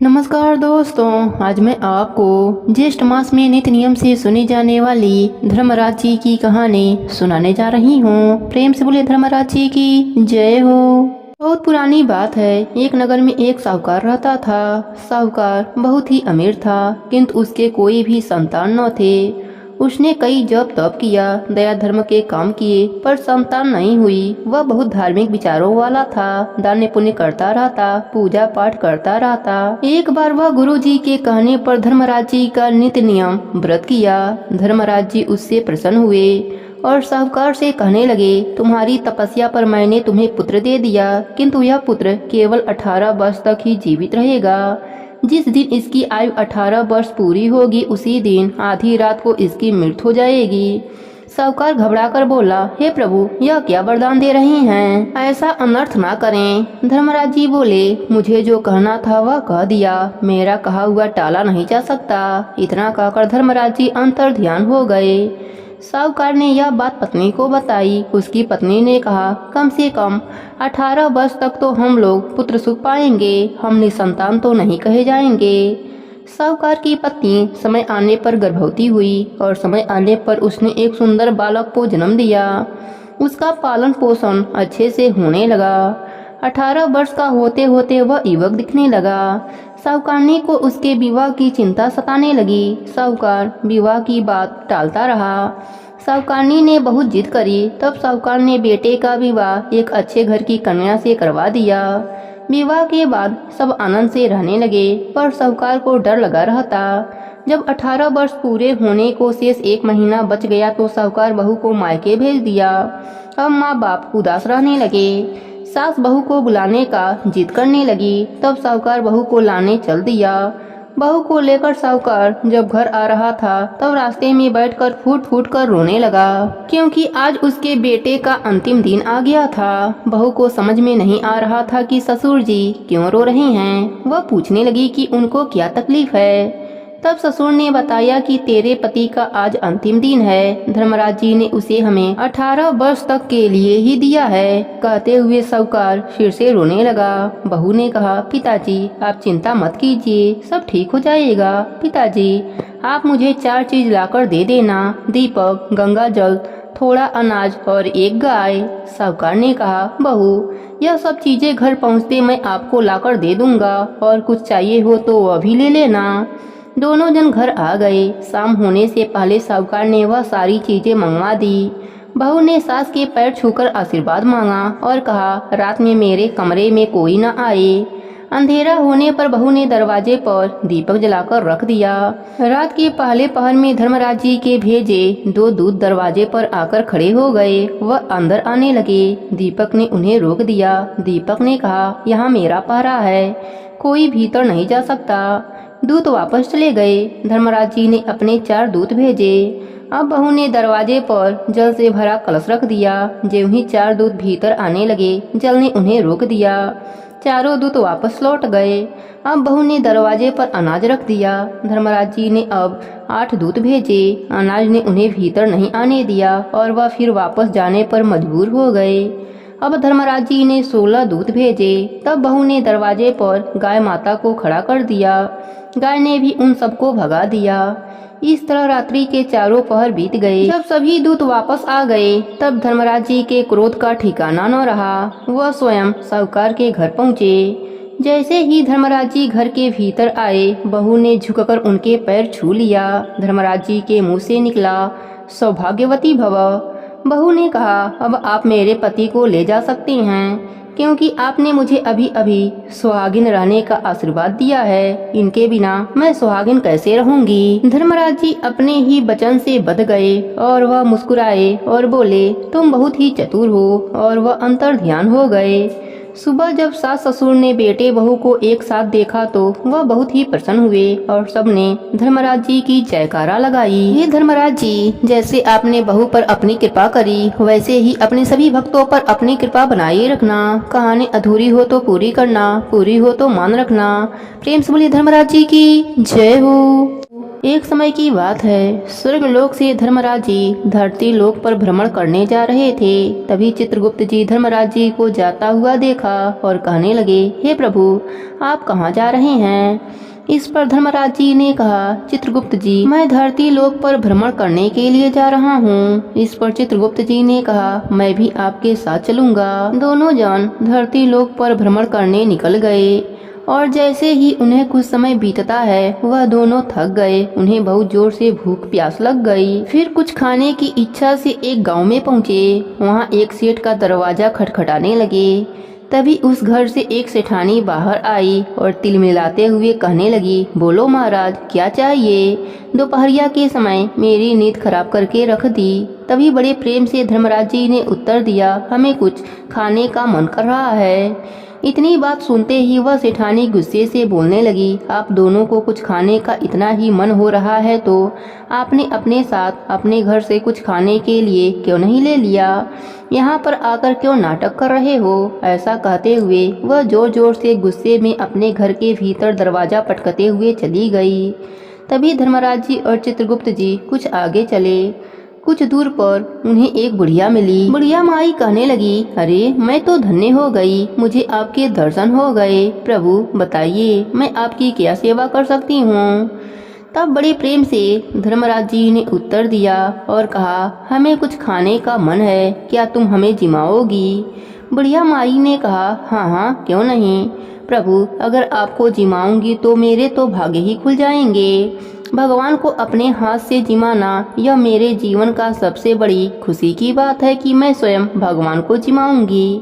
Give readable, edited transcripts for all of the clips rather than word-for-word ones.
नमस्कार दोस्तों, आज मैं आपको ज्येष्ठ मास में नित्य नियम से सुनी जाने वाली धर्मराज जी की कहानी सुनाने जा रही हूँ। प्रेम से बोले धर्मराज जी की जय हो। बहुत पुरानी बात है। एक नगर में एक साहूकार रहता था। साहूकार बहुत ही अमीर था, किंतु उसके कोई भी संतान न थे। उसने कई जप तप किया, दया धर्म के काम किए, पर संतान नहीं हुई। वह बहुत धार्मिक विचारों वाला था, दान पुण्य करता रहता, पूजा पाठ करता रहता। एक बार वह गुरु जी के कहने पर धर्मराज जी का नित्य नियम व्रत किया। धर्मराज जी उससे प्रसन्न हुए और साहूकार से कहने लगे, तुम्हारी तपस्या पर मैंने तुम्हें पुत्र दे दिया, किंतु यह पुत्र केवल 18 वर्ष तक ही जीवित रहेगा। जिस दिन इसकी आयु 18 वर्ष पूरी होगी, उसी दिन आधी रात को इसकी मृत्यु हो जाएगी। साहूकार घबराकर बोला, हे प्रभु, यह क्या वरदान दे रहे हैं? ऐसा अनर्थ ना करें। धर्मराज जी बोले, मुझे जो कहना था वह कह दिया, मेरा कहा हुआ टाला नहीं जा सकता। इतना कहकर धर्मराज जी अंतर ध्यान हो गए। साहूकार ने यह बात पत्नी को बताई। उसकी पत्नी ने कहा, कम से कम 18 वर्ष तक तो हम लोग पुत्र सुख पाएंगे, हम निसंतान तो नहीं कहे जाएंगे। साहूकार की पत्नी समय आने पर गर्भवती हुई और समय आने पर उसने एक सुंदर बालक को जन्म दिया। उसका पालन पोषण अच्छे से होने लगा। 18 वर्ष का होते होते वह युवक दिखने लगा। साहूकारनी को उसके विवाह की चिंता सताने लगी। साहूकार विवाह की बात टालता रहा। साहूकारनी ने बहुत जिद करी। तब साहूकार ने बेटे का विवाह एक अच्छे घर की कन्या से करवा दिया। विवाह के बाद सब आनंद से रहने लगे, पर साहूकार को डर लगा रहता। जब 18 वर्ष पूरे होने को शेष 1 महीना बच गया तो साहूकार बहू को मायके भेज दिया। अब माँ बाप उदास रहने लगे। सास बहू को बुलाने का जिद करने लगी। तब साहूकार बहू को लाने चल दिया। बहू को लेकर साहूकार जब घर आ रहा था, तब रास्ते में बैठकर फूट फूट कर रोने लगा, क्योंकि आज उसके बेटे का अंतिम दिन आ गया था। बहू को समझ में नहीं आ रहा था कि ससुर जी क्यों रो रहे हैं। वह पूछने लगी कि उनको क्या तकलीफ है। तब ससुर ने बताया कि तेरे पति का आज अंतिम दिन है। धर्मराज जी ने उसे हमें 18 वर्ष तक के लिए ही दिया है। कहते हुए साहूकार फिर से रोने लगा। बहू ने कहा, पिताजी आप चिंता मत कीजिए, सब ठीक हो जाएगा। पिताजी आप मुझे 4 चीज लाकर दे देना, दीपक, गंगा जल, थोड़ा अनाज और एक गाय। साहूकार ने कहा, बहू यह सब चीजें घर पहुँचते मैं आपको लाकर दे दूंगा, और कुछ चाहिए हो तो वह भी ले लेना। दोनों जन घर आ गए। शाम होने से पहले साहूकार ने वह सारी चीजें मंगवा दी। बहू ने सास के पैर छूकर आशीर्वाद मांगा और कहा, रात में मेरे कमरे में कोई न आए। अंधेरा होने पर बहू ने दरवाजे पर दीपक जलाकर रख दिया। रात के पहले पहर में धर्मराज जी के भेजे 2 दूत दरवाजे पर आकर खड़े हो गए। वह अंदर आने लगे। दीपक ने उन्हें रोक दिया। दीपक ने कहा, यहाँ मेरा पहरा है, कोई भीतर नहीं जा सकता। दूत वापस चले गए। धर्मराज जी ने अपने 4 दूत भेजे। अब बहू ने दरवाजे पर जल से भरा कलश रख दिया। ज्यों ही 4 दूत भीतर आने लगे, जल ने उन्हें रोक दिया। चारों दूत वापस लौट गए। अब बहू ने दरवाजे पर अनाज रख दिया। धर्मराज जी ने अब 8 दूत भेजे। अनाज ने उन्हें भीतर नहीं आने दिया और वह फिर वापस जाने पर मजबूर हो गए। अब धर्मराज जी ने 16 दूत भेजे। तब बहू ने दरवाजे पर गाय माता को खड़ा कर दिया। गाय ने भी उन सबको भगा दिया। इस तरह रात्रि के चारों पहर बीत गए। जब सभी दूत वापस आ गए, तब धर्मराज जी के क्रोध का ठिकाना न रहा। वह स्वयं साहूकार के घर पहुँचे। जैसे ही धर्मराज जी घर के भीतर आए, बहू ने झुककर उनके पैर छू लिया। धर्मराज जी के मुँह से निकला, सौभाग्यवती भव। बहू ने कहा, अब आप मेरे पति को ले जा सकते हैं, क्योंकि आपने मुझे अभी अभी सुहागिन रहने का आशीर्वाद दिया है। इनके बिना मैं सुहागिन कैसे रहूंगी। धर्मराज जी अपने ही वचन से बध गए और वह मुस्कुराए और बोले, तुम बहुत ही चतुर हो, और वह अंतर ध्यान हो गए। सुबह जब सास ससुर ने बेटे बहू को एक साथ देखा तो वह बहुत ही प्रसन्न हुए और सबने धर्मराज जी की जयकारा लगाई। हे धर्मराज जी, जैसे आपने बहू पर अपनी कृपा करी, वैसे ही अपने सभी भक्तों पर अपनी कृपा बनाए रखना। कहानी अधूरी हो तो पूरी करना, पूरी हो तो मान रखना। प्रेम से बोलिए धर्मराज जी की जय हो। एक समय की बात है, स्वर्गलोक से धर्मराज जी धरती लोक पर भ्रमण करने जा रहे थे। तभी चित्रगुप्त जी धर्मराज जी को जाता हुआ देखा और कहने लगे, हे प्रभु, आप कहाँ जा रहे हैं? इस पर धर्मराज जी ने कहा, चित्रगुप्त जी, मैं धरती लोक पर भ्रमण करने के लिए जा रहा हूँ। इस पर चित्रगुप्त जी ने कहा, मैं भी आपके साथ चलूंगा। दोनों जन धरती लोक पर भ्रमण करने निकल गए और जैसे ही उन्हें कुछ समय बीतता है, वह दोनों थक गए। उन्हें बहुत जोर से भूख प्यास लग गई। फिर कुछ खाने की इच्छा से एक गांव में पहुँचे। वहाँ एक सेठ का दरवाजा खटखटाने लगे। तभी उस घर से एक सेठानी बाहर आई और तिल मिलाते हुए कहने लगी, बोलो महाराज, क्या चाहिए? दोपहरिया के समय मेरी नींद खराब करके रख दी। तभी बड़े प्रेम से धर्मराज जी ने उत्तर दिया, हमें कुछ खाने का मन कर रहा है। इतनी बात सुनते ही वह सेठानी गुस्से से बोलने लगी, आप दोनों को कुछ खाने का इतना ही मन हो रहा है तो आपने अपने साथ अपने घर से कुछ खाने के लिए क्यों नहीं ले लिया? यहाँ पर आकर क्यों नाटक कर रहे हो? ऐसा कहते हुए वह जोर जोर से गुस्से में अपने घर के भीतर दरवाजा पटकते हुए चली गई। तभी धर्मराज जी और चित्रगुप्त जी कुछ आगे चले। कुछ दूर पर उन्हें एक बुढ़िया मिली। बुढ़िया माई कहने लगी, अरे मैं तो धन्य हो गई, मुझे आपके दर्शन हो गए। प्रभु बताइए, मैं आपकी क्या सेवा कर सकती हूँ? तब बड़े प्रेम से धर्मराज जी ने उत्तर दिया और कहा, हमें कुछ खाने का मन है, क्या तुम हमें जिमाओगी? बुढ़िया माई ने कहा, हाँ हाँ, क्यों नहीं प्रभु, अगर आपको जिमाऊंगी तो मेरे तो भाग्य ही खुल जाएंगे। भगवान को अपने हाथ से जिमाना यह मेरे जीवन का सबसे बड़ी खुशी की बात है कि मैं स्वयं भगवान को जिमाऊंगी।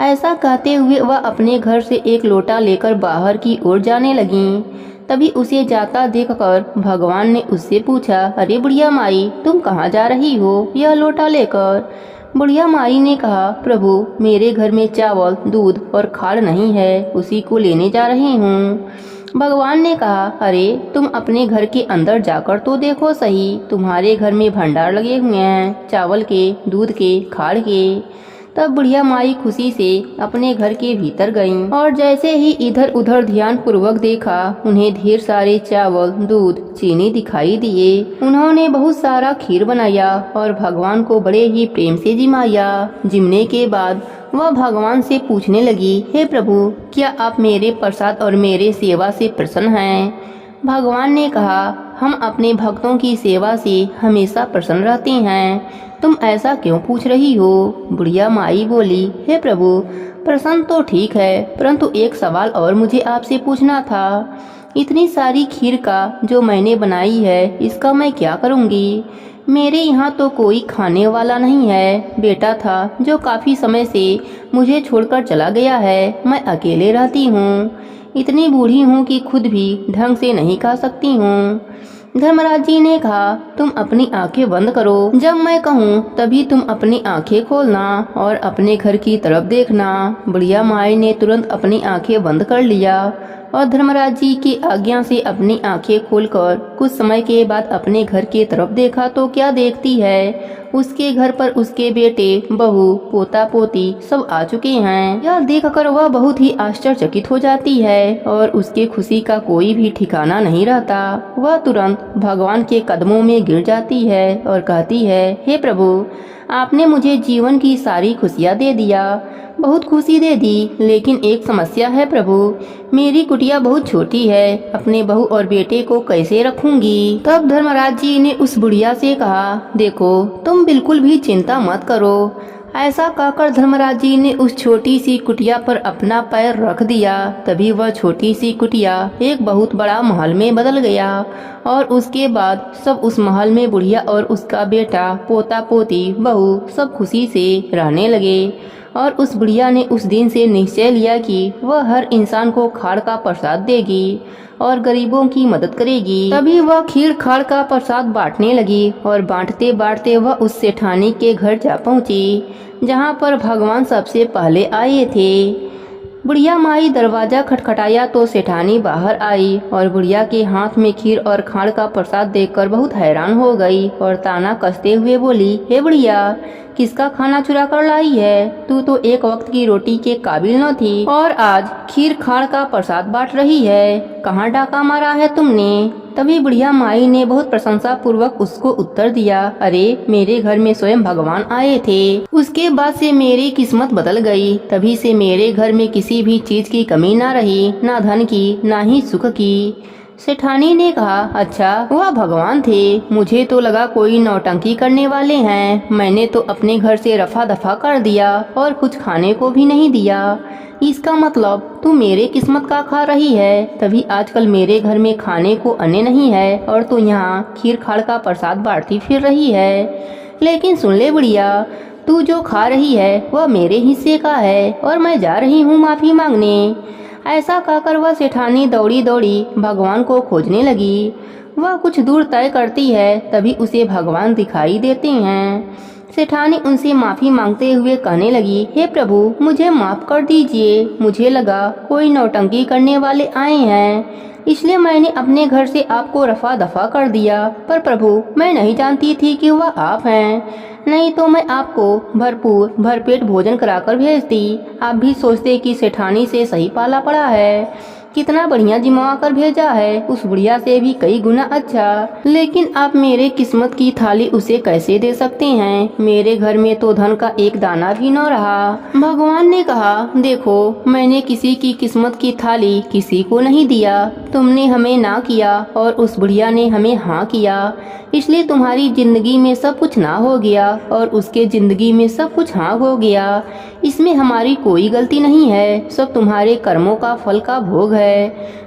ऐसा कहते हुए वह अपने घर से एक लोटा लेकर बाहर की ओर जाने लगी। तभी उसे जाता देखकर भगवान ने उससे पूछा, अरे बुढ़िया माई, तुम कहाँ जा रही हो यह लोटा लेकर? बुढ़िया माई ने कहा, प्रभु, मेरे घर में चावल, दूध और खाड़ नहीं है, उसी को लेने जा रही हूँ। भगवान ने कहा, अरे तुम अपने घर के अंदर जाकर तो देखो सही, तुम्हारे घर में भंडार लगे हुए हैं, चावल के, दूध के, खाड़ के। तब बुढ़िया माई खुशी से अपने घर के भीतर गईं और जैसे ही इधर उधर ध्यान पूर्वक देखा, उन्हें ढेर सारे चावल, दूध, चीनी दिखाई दिए। उन्होंने बहुत सारा खीर बनाया और भगवान को बड़े ही प्रेम से जिमाया। जिमने के बाद वह भगवान से पूछने लगी, हे प्रभु, क्या आप मेरे प्रसाद और मेरे सेवा से प्रसन्न हैं? भगवान ने कहा, हम अपने भक्तों की सेवा से हमेशा प्रसन्न रहते हैं, तुम ऐसा क्यों पूछ रही हो? बुढ़िया माई बोली, हे प्रभु, प्रसन्न तो ठीक है, परंतु एक सवाल और मुझे आपसे पूछना था। इतनी सारी खीर का जो मैंने बनाई है, इसका मैं क्या करूँगी? मेरे यहाँ तो कोई खाने वाला नहीं है। बेटा था जो काफ़ी समय से मुझे छोड़कर चला गया है। मैं अकेले रहती हूँ, इतनी बूढ़ी हूँ कि खुद भी ढंग से नहीं खा सकती हूँ। धर्मराज जी ने कहा, तुम अपनी आंखें बंद करो, जब मैं कहूँ तभी तुम अपनी आंखें खोलना और अपने घर की तरफ देखना। बुढ़िया माई ने तुरंत अपनी आंखें बंद कर लिया और धर्मराज जी की आज्ञा से अपनी आंखें खोलकर कुछ समय के बाद अपने घर की तरफ देखा तो क्या देखती है, उसके घर पर उसके बेटे, बहू, पोता पोती सब आ चुके हैं। यह देखकर वह बहुत ही आश्चर्यचकित हो जाती है और उसके खुशी का कोई भी ठिकाना नहीं रहता। वह तुरंत भगवान के कदमों में गिर जाती है और कहती है, हे प्रभु, आपने मुझे जीवन की सारी खुशियाँ दे दिया, बहुत खुशी दे दी, लेकिन एक समस्या है प्रभु, मेरी कुटिया बहुत छोटी है, अपने बहू और बेटे को कैसे रखूंगी? तब धर्मराज जी ने उस बुढ़िया से कहा, देखो, तुम बिल्कुल भी चिंता मत करो। ऐसा कहकर धर्मराज जी ने उस छोटी सी कुटिया पर अपना पैर रख दिया। तभी वह छोटी सी कुटिया एक बहुत बड़ा महल में बदल गया और उसके बाद सब उस महल में बुढ़िया और उसका बेटा, पोता पोती, बहू सब खुशी से रहने लगे। और उस बुढ़िया ने उस दिन से निश्चय लिया कि वह हर इंसान को खाड़ का प्रसाद देगी और गरीबों की मदद करेगी। तभी वह खीर खाड़ का प्रसाद बांटने लगी और बांटते बांटते वह उस सेठानी के घर जा पहुंची, जहां पर भगवान सबसे पहले आए थे। बुढ़िया माई दरवाजा खटखटाया तो सेठानी बाहर आई और बुढ़िया के हाथ में खीर और खाड़ का प्रसाद देखकर बहुत हैरान हो गई और ताना कसते हुए बोली, हे बुढ़िया, किसका खाना चुरा कर लाई है? तू तो एक वक्त की रोटी के काबिल न थी और आज खीर खाड़ का प्रसाद बांट रही है। कहाँ डाका मारा है तुमने? तभी बुढ़िया माई ने बहुत प्रशंसा पूर्वक उसको उत्तर दिया, अरे मेरे घर में स्वयं भगवान आए थे। उसके बाद से मेरी किस्मत बदल गई। तभी से मेरे घर में किसी भी चीज की कमी ना रही, ना धन की, ना ही सुख की। सेठानी ने कहा, अच्छा वह भगवान थे, मुझे तो लगा कोई नौटंकी करने वाले हैं। मैंने तो अपने घर से रफा दफा कर दिया और कुछ खाने को भी नहीं दिया। इसका मतलब तू मेरे किस्मत का खा रही है, तभी आजकल मेरे घर में खाने को अन्न नहीं है और तू यहाँ खीर खाड़ का प्रसाद बांटती फिर रही है। लेकिन सुन ले बुढ़िया, तू जो खा रही है वह मेरे हिस्से का है और मैं जा रही हूँ माफी मांगने। ऐसा कहकर वह सेठानी दौड़ी दौड़ी भगवान को खोजने लगी। वह कुछ दूर तय करती है, तभी उसे भगवान दिखाई देते हैं। सेठानी उनसे माफी मांगते हुए कहने लगी, हे प्रभु मुझे माफ कर दीजिए, मुझे लगा कोई नौटंकी करने वाले आए हैं, इसलिए मैंने अपने घर से आपको रफा दफा कर दिया। पर प्रभु मैं नहीं जानती थी कि वह आप हैं, नहीं तो मैं आपको भरपूर भरपेट भोजन कराकर भेजती। आप भी सोचते कि सेठानी से सही पाला पड़ा है, कितना बढ़िया जिम्मा कर भेजा है, उस बुढ़िया से भी कई गुना अच्छा। लेकिन आप मेरे किस्मत की थाली उसे कैसे दे सकते हैं? मेरे घर में तो धन का एक दाना भी न रहा। भगवान ने कहा, देखो मैंने किसी की किस्मत की थाली किसी को नहीं दिया। तुमने हमें ना किया और उस बुढ़िया ने हमें हाँ किया, इसलिए तुम्हारी जिंदगी में सब कुछ ना हो गया और उसके जिंदगी में सब कुछ हाँ हो गया। इसमें हमारी कोई गलती नहीं है, सब तुम्हारे कर्मों का फल का भोग है।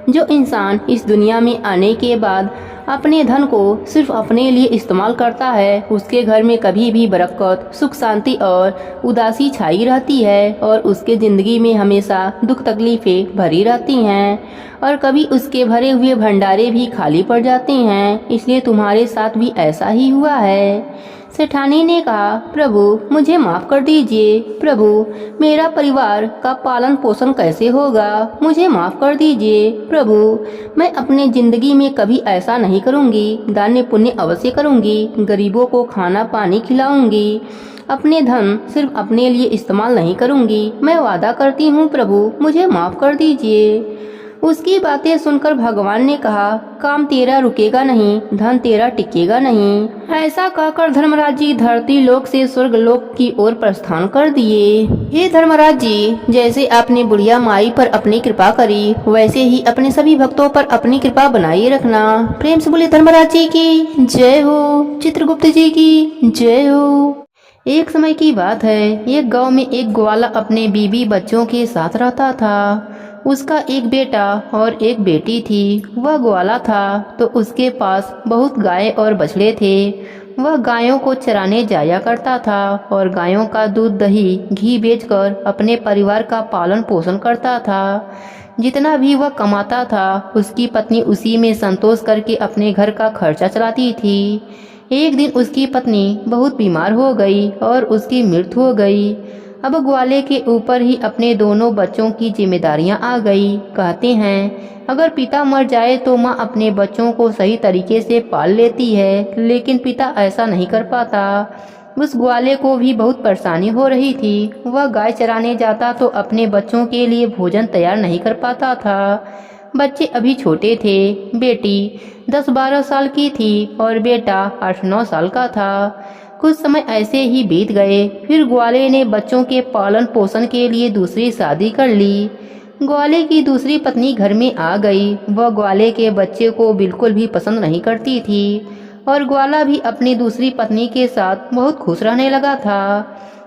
जो इंसान इस दुनिया में आने के बाद अपने धन को सिर्फ अपने लिए इस्तेमाल करता है, उसके घर में कभी भी बरकत, सुख, शांति और उदासी छाई रहती है और उसके जिंदगी में हमेशा दुख तकलीफें भरी रहती हैं और कभी उसके भरे हुए भंडारे भी खाली पड़ जाते हैं। इसलिए तुम्हारे साथ भी ऐसा ही हुआ है। सेठानी ने कहा, प्रभु मुझे माफ कर दीजिए, प्रभु मेरा परिवार का पालन पोषण कैसे होगा, मुझे माफ कर दीजिए प्रभु। मैं अपने जिंदगी में कभी ऐसा नहीं करूंगी, दान पुण्य अवश्य करूंगी, गरीबों को खाना पानी खिलाऊंगी, अपने धन सिर्फ अपने लिए इस्तेमाल नहीं करूंगी। मैं वादा करती हूँ प्रभु, मुझे माफ कर दीजिए। उसकी बातें सुनकर भगवान ने कहा, काम तेरा रुकेगा नहीं, धन तेरा टिकेगा नहीं। ऐसा कहकर धर्मराज जी धरती लोक से स्वर्ग लोक की ओर प्रस्थान कर दिए। हे धर्मराज जी, जैसे आपने बुढ़िया माई पर अपनी कृपा करी, वैसे ही अपने सभी भक्तों पर अपनी कृपा बनाए रखना। प्रेम से बोले धर्मराज जी की जय हो, चित्रगुप्त जी की जय हो। एक समय की बात है, एक गांव में एक ग्वाला अपने बीवी बच्चों के साथ रहता था। उसका एक बेटा और एक बेटी थी। वह ग्वाला था तो उसके पास बहुत गाय और बछड़े थे। वह गायों को चराने जाया करता था और गायों का दूध, दही, घी बेचकर अपने परिवार का पालन पोषण करता था। जितना भी वह कमाता था, उसकी पत्नी उसी में संतोष करके अपने घर का खर्चा चलाती थी। एक दिन उसकी पत्नी बहुत बीमार हो गई और उसकी मृत्यु हो गई। अब ग्वाले के ऊपर ही अपने दोनों बच्चों की जिम्मेदारियां आ गई। कहते हैं, अगर पिता मर जाए तो माँ अपने बच्चों को सही तरीके से पाल लेती है, लेकिन पिता ऐसा नहीं कर पाता। उस ग्वाले को भी बहुत परेशानी हो रही थी। वह गाय चराने जाता तो अपने बच्चों के लिए भोजन तैयार नहीं कर पाता था। बच्चे अभी छोटे थे। बेटी 10-12 साल की थी और बेटा 8-9 साल का था। कुछ समय ऐसे ही बीत गए। फिर ग्वाले ने बच्चों के पालन पोषण के लिए दूसरी शादी कर ली। ग्वाले की दूसरी पत्नी घर में आ गई। वह ग्वाले के बच्चे को बिल्कुल भी पसंद नहीं करती थी और ग्वाला भी अपनी दूसरी पत्नी के साथ बहुत खुश रहने लगा था।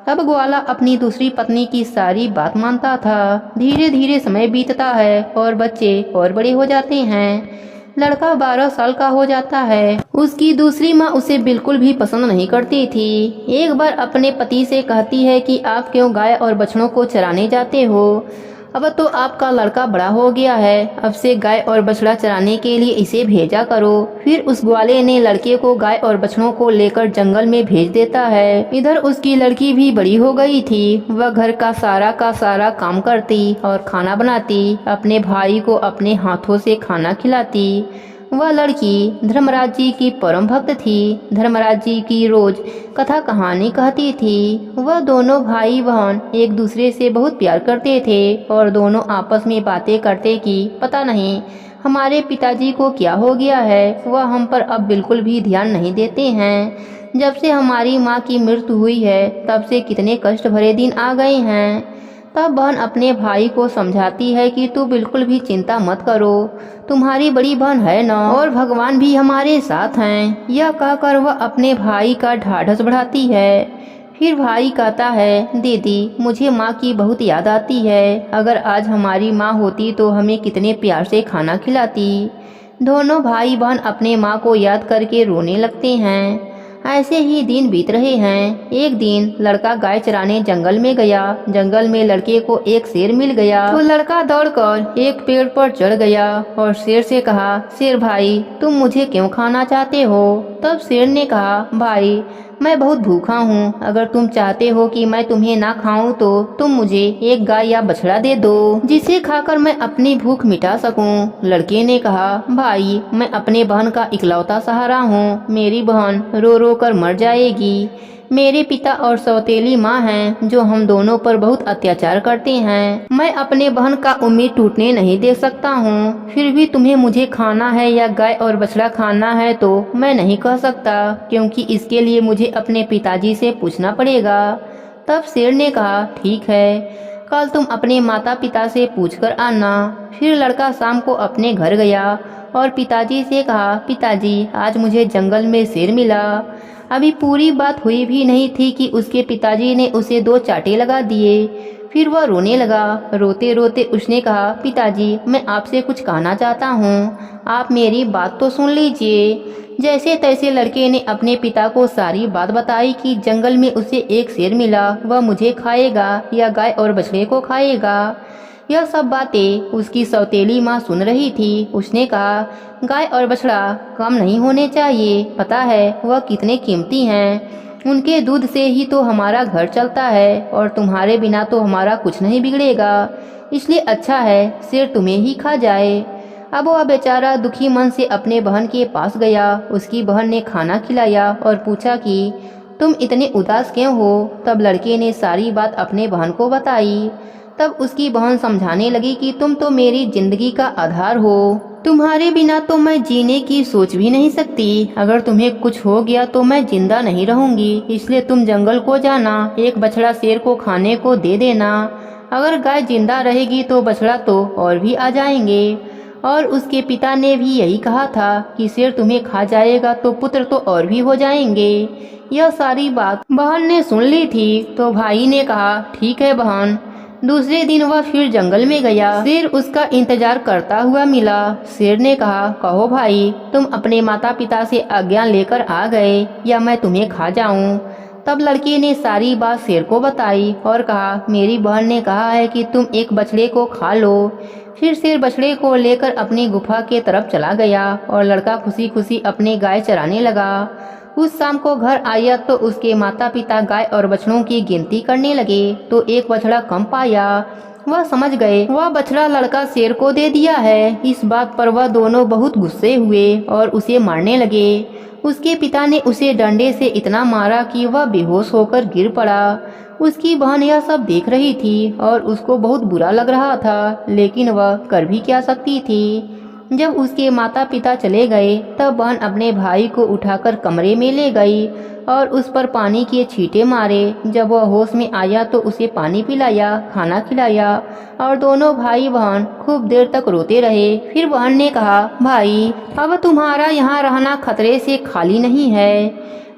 अब ग्वाला अपनी दूसरी पत्नी की सारी बात मानता था। धीरे धीरे समय बीतता है और बच्चे और बड़े हो जाते हैं। लड़का 12 साल का हो जाता है। उसकी दूसरी माँ उसे बिल्कुल भी पसंद नहीं करती थी। एक बार अपने पति से कहती है कि आप क्यों गाय और बछड़ों को चराने जाते हो? अब तो आपका लड़का बड़ा हो गया है, अब से गाय और बछड़ा चराने के लिए इसे भेजा करो। फिर उस ग्वाले ने लड़के को गाय और बछड़ों को लेकर जंगल में भेज देता है। इधर उसकी लड़की भी बड़ी हो गई थी। वह घर का सारा काम करती और खाना बनाती, अपने भाई को अपने हाथों से खाना खिलाती। वह लड़की धर्मराज जी की परम भक्त थी। धर्मराज जी की रोज कथा कहानी कहती थी। वह दोनों भाई बहन एक दूसरे से बहुत प्यार करते थे और दोनों आपस में बातें करते कि पता नहीं हमारे पिताजी को क्या हो गया है, वह हम पर अब बिल्कुल भी ध्यान नहीं देते हैं। जब से हमारी माँ की मृत्यु हुई है तब से कितने कष्ट भरे दिन आ गए हैं। तब बहन अपने भाई को समझाती है कि तू बिल्कुल भी चिंता मत करो, तुम्हारी बड़ी बहन है ना और भगवान भी हमारे साथ हैं। यह कहकर वह अपने भाई का ढाढ़स बढ़ाती है। फिर भाई कहता है, दीदी मुझे माँ की बहुत याद आती है। अगर आज हमारी माँ होती तो हमें कितने प्यार से खाना खिलाती। दोनों भाई बहन अपने माँ को याद करके रोने लगते हैं। ऐसे ही दिन बीत रहे हैं। एक दिन लड़का गाय चराने जंगल में गया। जंगल में लड़के को एक शेर मिल गया तो लड़का दौड़कर एक पेड़ पर चढ़ गया और शेर से कहा, शेर भाई तुम मुझे क्यों खाना चाहते हो? तब शेर ने कहा, भाई मैं बहुत भूखा हूँ, अगर तुम चाहते हो कि मैं तुम्हें ना खाऊं तो तुम मुझे एक गाय या बछड़ा दे दो जिसे खाकर मैं अपनी भूख मिटा सकूं। लड़के ने कहा, भाई मैं अपने बहन का इकलौता सहारा हूँ, मेरी बहन रो रो कर मर जाएगी। मेरे पिता और सौतेली माँ हैं जो हम दोनों पर बहुत अत्याचार करते हैं। मैं अपने बहन का उम्मीद टूटने नहीं दे सकता हूँ। फिर भी तुम्हें मुझे खाना है या गाय और बछड़ा खाना है तो मैं नहीं कह सकता, क्योंकि इसके लिए मुझे अपने पिताजी से पूछना पड़ेगा। तब शेर ने कहा, ठीक है, कल तुम अपने माता पिता से पूछकर आना। फिर लड़का शाम को अपने घर गया और पिताजी से कहा, पिताजी आज मुझे जंगल में शेर मिला। अभी पूरी बात हुई भी नहीं थी कि उसके पिताजी ने उसे 2 चांटे लगा दिए। फिर वह रोने लगा। रोते रोते उसने कहा, पिताजी मैं आपसे कुछ कहना चाहता हूँ, आप मेरी बात तो सुन लीजिए। जैसे तैसे लड़के ने अपने पिता को सारी बात बताई कि जंगल में उसे एक शेर मिला, वह मुझे खाएगा या गाय और बछड़े को खाएगा। यह सब बातें उसकी सौतेली माँ सुन रही थी। उसने कहा, गाय और बछड़ा कम नहीं होने चाहिए, पता है वह कितने कीमती हैं। उनके दूध से ही तो हमारा घर चलता है और तुम्हारे बिना तो हमारा कुछ नहीं बिगड़ेगा, इसलिए अच्छा है शेर तुम्हें ही खा जाए। अब वह बेचारा दुखी मन से अपने बहन के पास गया। उसकी बहन ने खाना खिलाया और पूछा कि तुम इतने उदास क्यों हो? तब लड़के ने सारी बात अपने बहन को बताई। तब उसकी बहन समझाने लगी कि तुम तो मेरी जिंदगी का आधार हो, तुम्हारे बिना तो मैं जीने की सोच भी नहीं सकती। अगर तुम्हें कुछ हो गया तो मैं जिंदा नहीं रहूंगी, इसलिए तुम जंगल को जाना, एक बछड़ा शेर को खाने को दे देना। अगर गाय जिंदा रहेगी तो बछड़ा तो और भी आ जाएंगे। और उसके पिता ने भी यही कहा था कि शेर तुम्हें खा जाएगा तो पुत्र तो और भी हो जाएंगे। यह सारी बात बहन ने सुन ली थी तो भाई ने कहा, ठीक है बहन। दूसरे दिन वह फिर जंगल में गया। शेर उसका इंतजार करता हुआ मिला। शेर ने कहा, कहो भाई तुम अपने माता पिता से आज्ञा लेकर आ गए या मैं तुम्हें खा जाऊं? तब लड़की ने सारी बात शेर को बताई और कहा, मेरी बहन ने कहा है कि तुम एक बछड़े को खा लो। फिर शेर बछड़े को लेकर अपनी गुफा के तरफ चला गया और लड़का खुशी खुशी अपनी गाय चराने लगा। उस शाम को घर आया तो उसके माता पिता गाय और बछड़ों की गिनती करने लगे तो एक बछड़ा कम पाया। वह समझ गए वह बछड़ा लड़का शेर को दे दिया है। इस बात पर वह दोनों बहुत गुस्से हुए और उसे मारने लगे। उसके पिता ने उसे डंडे से इतना मारा कि वह बेहोश होकर गिर पड़ा। उसकी बहन यह सब देख रही थी और उसको बहुत बुरा लग रहा था, लेकिन वह कर भी क्या सकती थी। जब उसके माता पिता चले गए तब बहन अपने भाई को उठाकर कमरे में ले गई और उस पर पानी के छींटे मारे। जब वह होश में आया तो उसे पानी पिलाया, खाना खिलाया और दोनों भाई बहन खूब देर तक रोते रहे। फिर बहन ने कहा, भाई अब तुम्हारा यहाँ रहना खतरे से खाली नहीं है।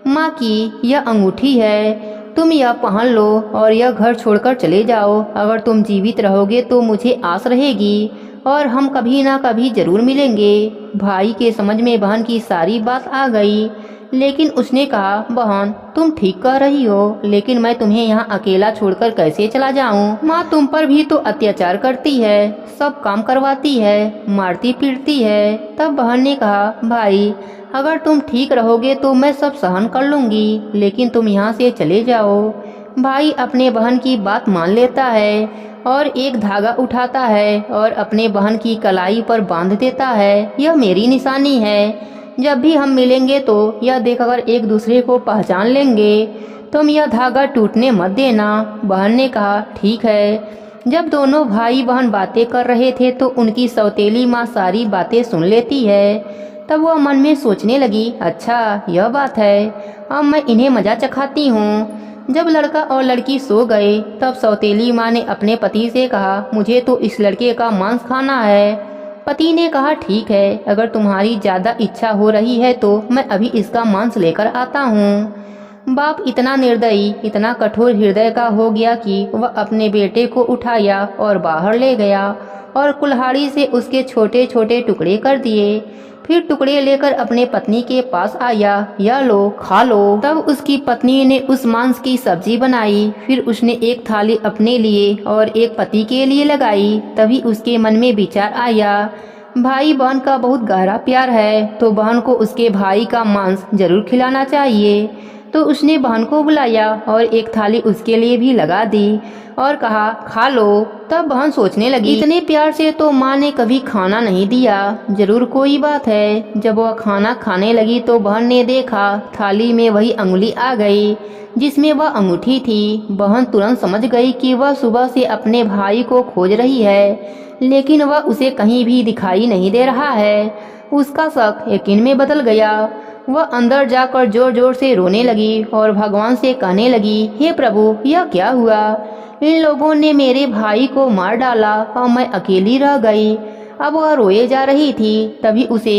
माँ की यह अंगूठी है, तुम यह पहन लो और यह घर छोड़कर चले जाओ। अगर तुम जीवित रहोगे तो मुझे आस रहेगी और हम कभी ना कभी जरूर मिलेंगे। भाई के समझ में बहन की सारी बात आ गई, लेकिन उसने कहा, बहन तुम ठीक कह रही हो, लेकिन मैं तुम्हें यहाँ अकेला छोड़कर कैसे चला जाऊँ? माँ तुम पर भी तो अत्याचार करती है, सब काम करवाती है, मारती पीटती है। तब बहन ने कहा, भाई अगर तुम ठीक रहोगे तो मैं सब सहन कर लूंगी, लेकिन तुम यहाँ से चले जाओ। भाई अपने बहन की बात मान लेता है और एक धागा उठाता है और अपने बहन की कलाई पर बांध देता है। यह मेरी निशानी है। जब भी हम मिलेंगे तो यह देखकर एक दूसरे को पहचान लेंगे। तुम यह धागा टूटने मत देना। बहन ने कहा, ठीक है। जब दोनों भाई बहन बातें कर रहे थे तो उनकी सौतेली माँ सारी बातें सुन लेती है। तब वह मन में सोचने लगी, अच्छा यह बात है, अब मैं इन्हें मजा चखाती हूँ। जब लड़का और लड़की सो गए तब सौतेली माँ ने अपने पति से कहा, मुझे तो इस लड़के का मांस खाना है। पति ने कहा, ठीक है, अगर तुम्हारी ज़्यादा इच्छा हो रही है तो मैं अभी इसका मांस लेकर आता हूँ। बाप इतना निर्दयी, इतना कठोर हृदय का हो गया कि वह अपने बेटे को उठाया और बाहर ले गया और कुल्हाड़ी से उसके छोटे छोटे टुकड़े कर दिए। फिर टुकड़े लेकर अपने पत्नी के पास आया, यह लो, खा लो। तब उसकी पत्नी ने उस मांस की सब्जी बनाई। फिर उसने एक थाली अपने लिए और एक पति के लिए लगाई। तभी उसके मन में विचार आया, भाई बहन का बहुत गहरा प्यार है तो बहन को उसके भाई का मांस जरूर खिलाना चाहिए। तो उसने बहन को बुलाया और एक थाली उसके लिए भी लगा दी और कहा, खा लो। तब बहन सोचने लगी, इतने प्यार से तो माँ ने कभी खाना नहीं दिया, जरूर कोई बात है। जब वह खाना खाने लगी तो बहन ने देखा थाली में वही अंगुली आ गई जिसमें वह अंगूठी थी। बहन तुरंत समझ गई कि वह सुबह से अपने भाई को खोज रही है, लेकिन वह उसे कहीं भी दिखाई नहीं दे रहा है। उसका शक यकीन में बदल गया। वह अंदर जाकर जोर जोर से रोने लगी और भगवान से कहने लगी, हे प्रभु, यह क्या हुआ? इन लोगों ने मेरे भाई को मार डाला और मैं अकेली रह गई। अब वह रोए जा रही थी। तभी उसे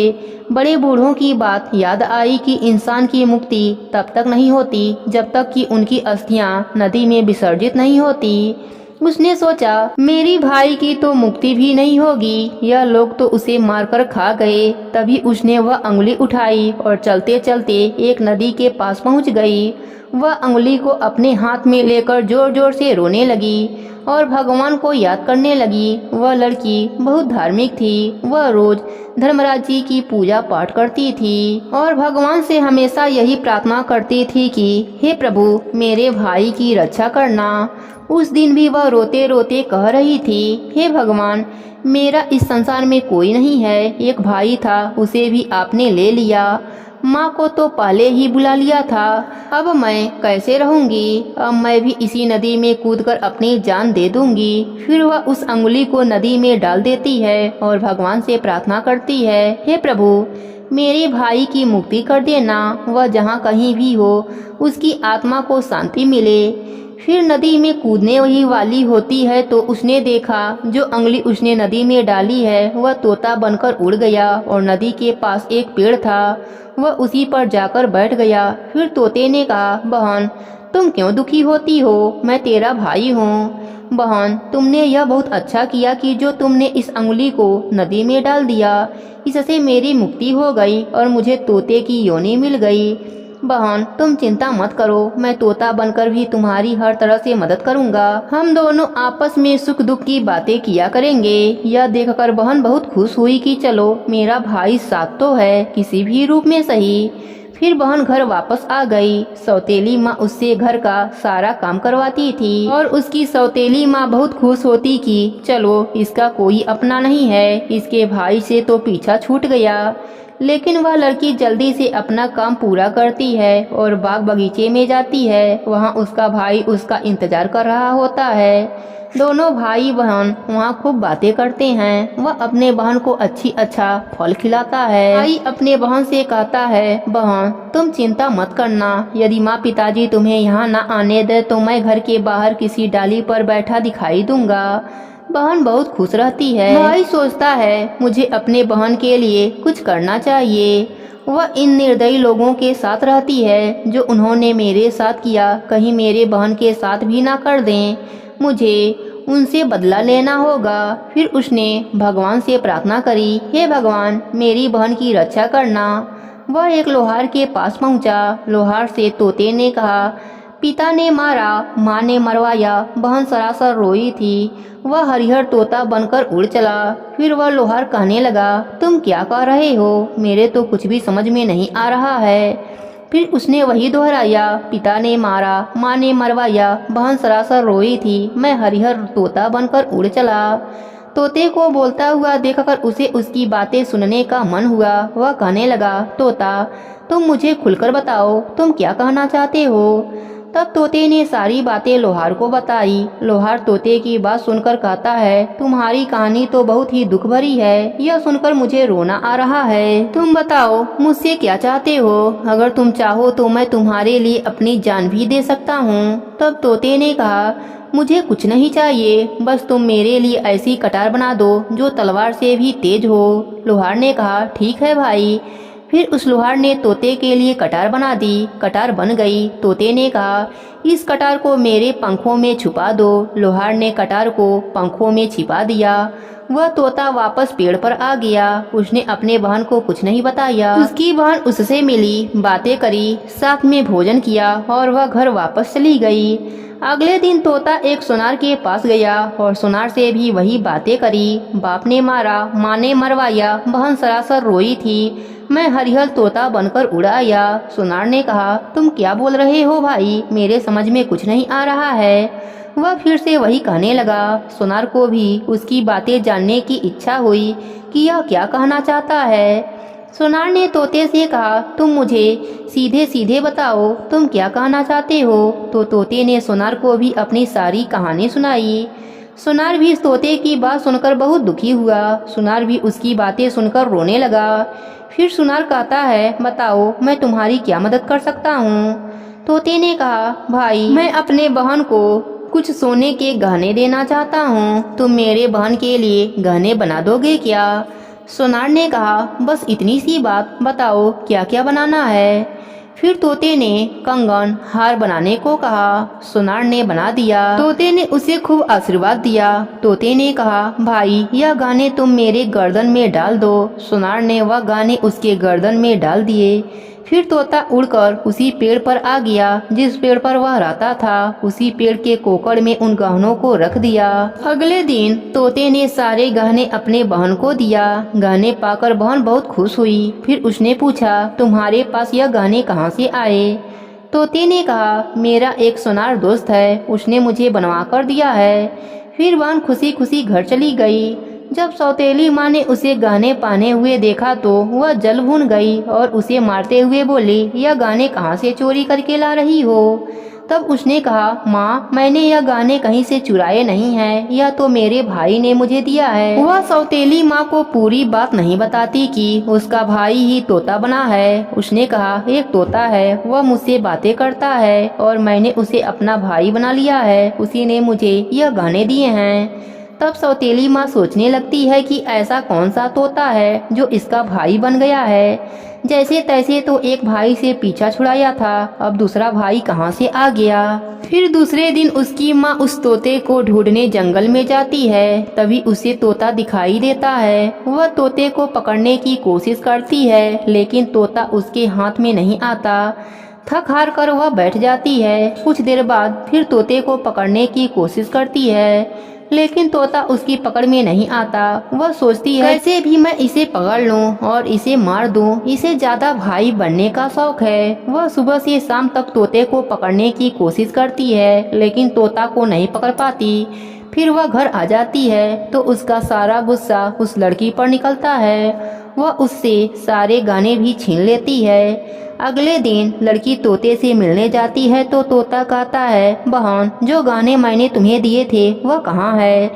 बड़े बूढ़ों की बात याद आई कि इंसान की मुक्ति तब तक नहीं होती जब तक कि उनकी अस्थियां नदी में विसर्जित नहीं होती। उसने सोचा, मेरी भाई की तो मुक्ति भी नहीं होगी, यह लोग तो उसे मारकर खा गए। तभी उसने वह अंगुली उठाई और चलते चलते एक नदी के पास पहुंच गई। वह अंगुली को अपने हाथ में लेकर जोर जोर से रोने लगी और भगवान को याद करने लगी। वह लड़की बहुत धार्मिक थी। वह रोज धर्मराज जी की पूजा पाठ करती थी और भगवान से हमेशा यही प्रार्थना करती थी कि हे प्रभु, मेरे भाई की रक्षा करना। उस दिन भी वह रोते रोते कह रही थी, हे भगवान, मेरा इस संसार में कोई नहीं है। एक भाई था, उसे भी आपने ले लिया। माँ को तो पहले ही बुला लिया था। अब मैं कैसे रहूंगी? अब मैं भी इसी नदी में कूदकर अपनी जान दे दूंगी। फिर वह उस अंगुली को नदी में डाल देती है और भगवान से प्रार्थना करती है, हे प्रभु, मेरे भाई की मुक्ति कर देना। वह जहाँ कहीं भी हो उसकी आत्मा को शांति मिले। फिर नदी में कूदने वही वाली होती है तो उसने देखा जो अंगुली उसने नदी में डाली है वह तोता बनकर उड़ गया और नदी के पास एक पेड़ था, वह उसी पर जाकर बैठ गया। फिर तोते ने कहा, बहन, तुम क्यों दुखी होती हो? मैं तेरा भाई हूँ। बहन, तुमने यह बहुत अच्छा किया कि जो तुमने इस अंगुली को नदी में डाल दिया। इससे मेरी मुक्ति हो गई और मुझे तोते की योनि मिल गई। बहन, तुम चिंता मत करो, मैं तोता बनकर भी तुम्हारी हर तरह से मदद करूंगा। हम दोनों आपस में सुख दुख की बातें किया करेंगे। यह देखकर बहन बहुत खुश हुई कि चलो, मेरा भाई साथ तो है, किसी भी रूप में सही। फिर बहन घर वापस आ गई। सौतेली माँ उससे घर का सारा काम करवाती थी और उसकी सौतेली माँ बहुत खुश होती कि चलो, इसका कोई अपना नहीं है, इसके भाई से तो पीछा छूट गया। लेकिन वह लड़की जल्दी से अपना काम पूरा करती है और बाग बगीचे में जाती है। वहाँ उसका भाई उसका इंतजार कर रहा होता है। दोनों भाई बहन वहाँ खूब बातें करते हैं। वह अपने बहन को अच्छा फल खिलाता है। भाई अपने बहन से कहता है, बहन, तुम चिंता मत करना। यदि माँ पिताजी तुम्हें यहाँ न आने दे तो मैं घर के बाहर किसी डाली पर बैठा दिखाई दूंगा। बहन बहुत खुश रहती है। भाई सोचता है, मुझे अपने बहन के लिए कुछ करना चाहिए। वह इन निर्दयी लोगों के साथ रहती है जो उन्होंने मेरे साथ किया, कहीं मेरे बहन के साथ भी ना कर दें। मुझे उनसे बदला लेना होगा। फिर उसने भगवान से प्रार्थना करी, हे भगवान, मेरी बहन की रक्षा करना। वह एक लोहार के पास पहुंचा। लोहार से तोते ने कहा, पिता ने मारा, माँ ने मरवाया। बहन सरासर रोई थी। वह हरिहर तोता बनकर उड़ चला। फिर वह लोहार कहने लगा, तुम क्या कह रहे हो? मेरे तो कुछ भी समझ में नहीं आ रहा है। फिर उसने वही दोहराया, पिता ने मारा, माँ ने मरवाया, बहन सरासर रोई थी, मैं हरिहर तोता बनकर उड़ चला। तोते को बोलता हुआ देखकर उसे उसकी बातें सुनने का मन हुआ। वह कहने लगा, तोता तुम मुझे खुलकर बताओ, तुम क्या कहना चाहते हो। तब तोते ने सारी बातें लोहार को बताई। लोहार तोते की बात सुनकर कहता है, तुम्हारी कहानी तो बहुत ही दुख भरी है, यह सुनकर मुझे रोना आ रहा है। तुम बताओ मुझसे क्या चाहते हो, अगर तुम चाहो तो मैं तुम्हारे लिए अपनी जान भी दे सकता हूँ। तब तोते ने कहा, मुझे कुछ नहीं चाहिए, बस तुम मेरे लिए ऐसी कटार बना दो जो तलवार से भी तेज हो। लोहार ने कहा, ठीक है भाई। फिर उस लोहार ने तोते के लिए कटार बना दी। कटार बन गई। तोते ने कहा, इस कटार को मेरे पंखों में छुपा दो। लोहार ने कटार को पंखों में छिपा दिया। वह तोता वापस पेड़ पर आ गया। उसने अपने बहन को कुछ नहीं बताया। उसकी बहन उससे मिली, बातें करी, साथ में भोजन किया और वह घर वापस चली गई। अगले दिन तोता एक सोनार के पास गया और सोनार से भी वही बातें करी। बाप ने मारा, माँ ने मरवाया, बहन सरासर रोई थी, मैं हरिहर तोता बनकर उड़ाया। सोनार ने कहा, तुम क्या बोल रहे हो भाई, मेरे समझ में कुछ नहीं आ रहा है। वह फिर से वही कहने लगा। सोनार को भी उसकी बातें जानने की इच्छा हुई कि यह क्या कहना चाहता है। सोनार ने तोते से कहा, तुम मुझे सीधे सीधे बताओ, तुम क्या कहना चाहते हो। तो तोते ने सोनार को भी अपनी सारी कहानी सुनाई। सोनार भी तोते की बात सुनकर बहुत दुखी हुआ। सोनार भी उसकी बातें सुनकर रोने लगा। फिर सोनार कहता है, बताओ मैं तुम्हारी क्या मदद कर सकता हूँ। तोते ने कहा, भाई मैं अपने बहन को कुछ सोने के गहने देना चाहता हूँ, तुम मेरे बहन के लिए गहने बना दोगे क्या। सोनार ने कहा, बस इतनी सी बात, बताओ क्या क्या बनाना है। फिर तोते ने कंगन हार बनाने को कहा। सोनार ने बना दिया। तोते ने उसे खूब आशीर्वाद दिया। तोते ने कहा, भाई यह गहने तुम मेरे गर्दन में डाल दो। सोनार ने वह गहने उसके गर्दन में डाल दिए। फिर तोता उड़कर उसी पेड़ पर आ गया जिस पेड़ पर वह रहता था। उसी पेड़ के कोकड़ में उन गहनों को रख दिया। अगले दिन तोते ने सारे गहने अपने बहन को दिया। गहने पाकर बहन बहुत खुश हुई। फिर उसने पूछा, तुम्हारे पास यह गहने कहाँ से आए। तोते ने कहा, मेरा एक सोनार दोस्त है, उसने मुझे बनवा कर दिया है। फिर बहन खुशी खुशी घर चली गई। जब सौतेली माँ ने उसे गहने पहने हुए देखा तो वह जल भून गई और उसे मारते हुए बोली, यह गहने कहाँ से चोरी करके ला रही हो। तब उसने कहा, माँ मैंने यह गहने कहीं से चुराए नहीं हैं, यह तो मेरे भाई ने मुझे दिया है। वह सौतेली माँ को पूरी बात नहीं बताती कि उसका भाई ही तोता बना है। उसने कहा, एक तोता है, वह मुझसे बातें करता है और मैंने उसे अपना भाई बना लिया है, उसी ने मुझे यह गहने दिए हैं। तब सौतेली माँ सोचने लगती है कि ऐसा कौन सा तोता है जो इसका भाई बन गया है। जैसे तैसे तो एक भाई से पीछा छुड़ाया था, अब दूसरा भाई कहाँ से आ गया। फिर दूसरे दिन उसकी माँ उस तोते को ढूंढने जंगल में जाती है। तभी उसे तोता दिखाई देता है। वह तोते को पकड़ने की कोशिश करती है, लेकिन तोता उसके हाथ में नहीं आता। थक हार कर वह बैठ जाती है। कुछ देर बाद फिर तोते को पकड़ने की कोशिश करती है, लेकिन तोता उसकी पकड़ में नहीं आता। वह सोचती है, कैसे भी मैं इसे पकड़ लूं और इसे मार दूं, इसे ज्यादा भाई बनने का शौक है। वह सुबह से शाम तक तोते को पकड़ने की कोशिश करती है, लेकिन तोता को नहीं पकड़ पाती। फिर वह घर आ जाती है तो उसका सारा गुस्सा उस लड़की पर निकलता है। वह उससे सारे गाने भी छीन लेती है। अगले दिन लड़की तोते से मिलने जाती है तो तोता कहता है, बहन जो गाने मैंने तुम्हें दिए थे वह कहाँ है।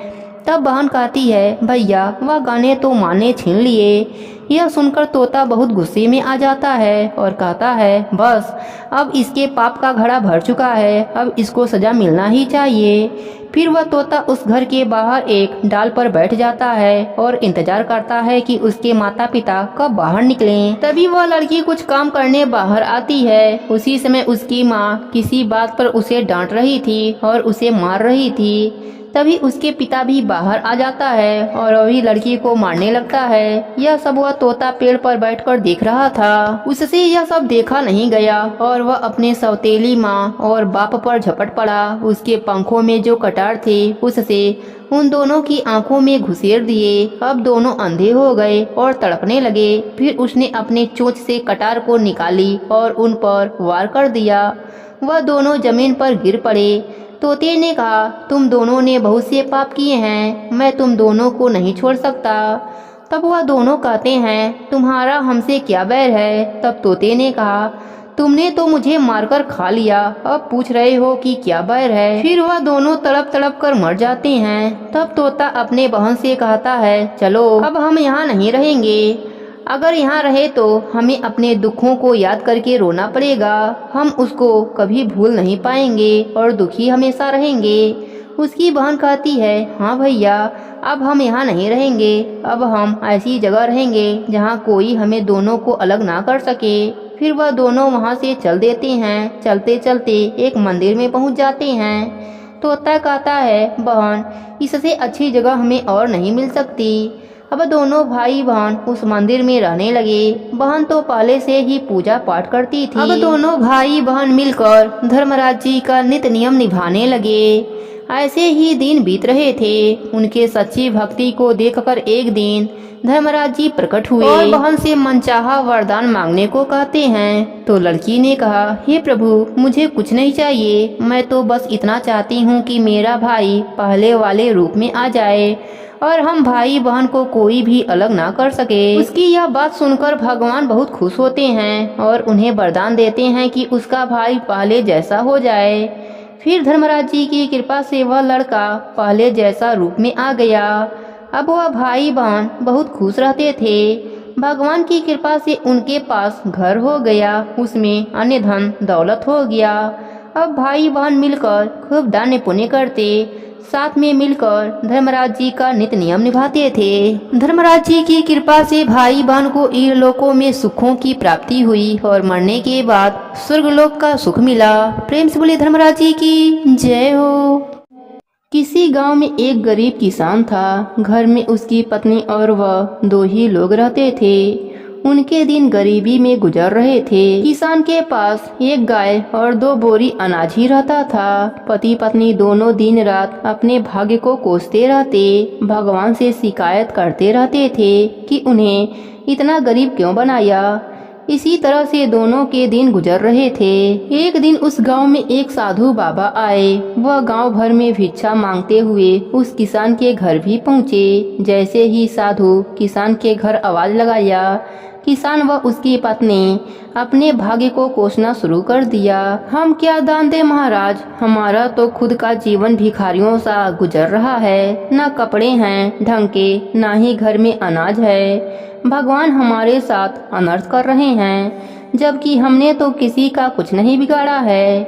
तब बहन कहती है, भैया वह गाने तो माँ ने छीन लिए। यह सुनकर तोता बहुत गुस्से में आ जाता है और कहता है, बस अब इसके पाप का घड़ा भर चुका है, अब इसको सजा मिलना ही चाहिए। फिर वह तोता उस घर के बाहर एक डाल पर बैठ जाता है और इंतजार करता है कि उसके माता पिता कब बाहर निकलें। तभी वह लड़की कुछ काम करने बाहर आती है। उसी समय उसकी माँ किसी बात पर उसे डांट रही थी और उसे मार रही थी। तभी उसके पिता भी बाहर आ जाता है और वही लड़की को मारने लगता है। यह सब वह तोता पेड़ पर बैठकर देख रहा था। उससे यह सब देखा नहीं गया और वह अपने सौतेली माँ और बाप पर झपट पड़ा। उसके पंखों में जो कटार थे उससे उन दोनों की आंखों में घुसेड़ दिए। अब दोनों अंधे हो गए और तड़पने लगे। फिर उसने अपने चोंच से कटार को निकाली और उन पर वार कर दिया। वह दोनों जमीन पर गिर पड़े। तोते ने कहा, तुम दोनों ने बहुत से पाप किए हैं, मैं तुम दोनों को नहीं छोड़ सकता। तब वह दोनों कहते हैं, तुम्हारा हमसे क्या बैर है? तब तोते ने कहा, तुमने तो मुझे मारकर खा लिया, अब पूछ रहे हो कि क्या बैर है? फिर वह दोनों तड़प तड़प कर मर जाते हैं। तब तोता अपने बहन से कहता है, चलो अब हम यहाँ नहीं रहेंगे। अगर यहाँ रहे तो हमें अपने दुखों को याद करके रोना पड़ेगा। हम उसको कभी भूल नहीं पाएंगे और दुखी हमेशा रहेंगे। उसकी बहन कहती है, हाँ भैया, अब हम यहाँ नहीं रहेंगे। अब हम ऐसी जगह रहेंगे जहाँ कोई हमें दोनों को अलग ना कर सके। फिर वह दोनों वहाँ से चल देते हैं। चलते चलते एक मंदिर में पहुँच जाते हैं। तोता कहता है, बहन, इससे अच्छी जगह हमें और नहीं मिल सकती। अब दोनों भाई बहन उस मंदिर में रहने लगे। बहन तो पहले से ही पूजा पाठ करती थी। अब दोनों भाई बहन मिलकर धर्मराज जी का नित्य नियम निभाने लगे। ऐसे ही दिन बीत रहे थे। उनके सच्ची भक्ति को देखकर एक दिन धर्मराज जी प्रकट हुए और बहन से मनचाहा वरदान मांगने को कहते हैं। तो लड़की ने कहा, हे प्रभु, मुझे कुछ नहीं चाहिए, मैं तो बस इतना चाहती हूँ कि मेरा भाई पहले वाले रूप में आ जाए और हम भाई बहन को कोई भी अलग ना कर सके। उसकी यह बात सुनकर भगवान बहुत खुश होते हैं और उन्हें वरदान देते हैं कि उसका भाई पहले जैसा हो जाए। फिर धर्मराज जी की कृपा से वह लड़का पहले जैसा रूप में आ गया। अब वह भाई बहन बहुत खुश रहते थे। भगवान की कृपा से उनके पास घर हो गया, उसमें अन्य धन दौलत हो गया। अब भाई बहन मिलकर खूब दान पुण्य करते, साथ में मिलकर धर्मराज जी का नित्य नियम निभाते थे। धर्मराज जी की कृपा से भाई बहन को इहलोकों में सुखों की प्राप्ति हुई और मरने के बाद स्वर्गलोक का सुख मिला। प्रेम से बोले धर्मराज जी की जय हो। किसी गांव में एक गरीब किसान था। घर में उसकी पत्नी और वह दो ही लोग रहते थे। उनके दिन गरीबी में गुजर रहे थे। किसान के पास एक गाय और 2 बोरी अनाज ही रहता था। पति पत्नी दोनों दिन रात अपने भाग्य को कोसते रहते, भगवान से शिकायत करते रहते थे कि उन्हें इतना गरीब क्यों बनाया। इसी तरह से दोनों के दिन गुजर रहे थे। एक दिन उस गांव में एक साधु बाबा आए। वह गांव भर में भिक्षा मांगते हुए उस किसान के घर भी पहुँचे। जैसे ही साधु किसान के घर आवाज लगाया, किसान व उसकी पत्नी अपने भाग्य को कोसना शुरू कर दिया। हम क्या दान दे महाराज, हमारा तो खुद का जीवन भिखारियों सा गुजर रहा है। न कपड़े हैं ढंग के, न ही घर में अनाज है। भगवान हमारे साथ अनर्थ कर रहे हैं, जबकि हमने तो किसी का कुछ नहीं बिगाड़ा है।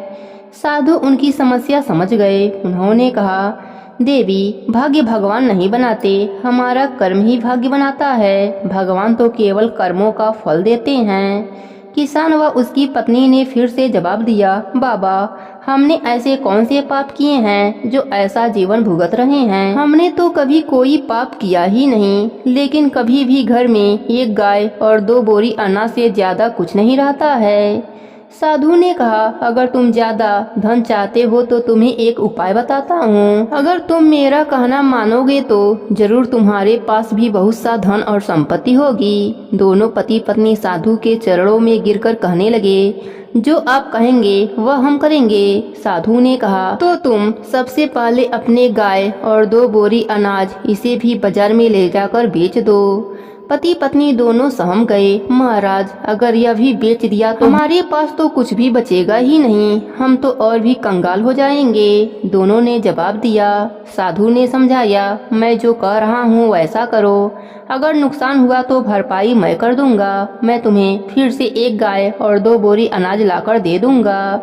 साधु उनकी समस्या समझ गए। उन्होंने कहा, देवी, भाग्य भगवान नहीं बनाते, हमारा कर्म ही भाग्य बनाता है। भगवान तो केवल कर्मों का फल देते हैं। किसान व उसकी पत्नी ने फिर से जवाब दिया, बाबा, हमने ऐसे कौन से पाप किए हैं जो ऐसा जीवन भुगत रहे हैं? हमने तो कभी कोई पाप किया ही नहीं, लेकिन कभी भी घर में एक गाय और 2 बोरी अनाज से ज्यादा कुछ नहीं रहता है। साधु ने कहा, अगर तुम ज्यादा धन चाहते हो तो तुम्हें एक उपाय बताता हूँ। अगर तुम मेरा कहना मानोगे तो जरूर तुम्हारे पास भी बहुत सा धन और संपत्ति होगी। दोनों पति पत्नी साधु के चरणों में गिरकर कहने लगे, जो आप कहेंगे वह हम करेंगे। साधु ने कहा, तो तुम सबसे पहले अपने गाय और 2 बोरी अनाज इसे भी बाजार में ले जाकर बेच दो। पति पत्नी दोनों सहम गए। महाराज, अगर यह भी बेच दिया तो हमारे पास तो कुछ भी बचेगा ही नहीं, हम तो और भी कंगाल हो जाएंगे। दोनों ने जवाब दिया। साधु ने समझाया, मैं जो कह रहा हूँ वैसा करो, अगर नुकसान हुआ तो भरपाई मैं कर दूंगा। मैं तुम्हें फिर से एक गाय और 2 बोरी अनाज लाकर दे दूंगा।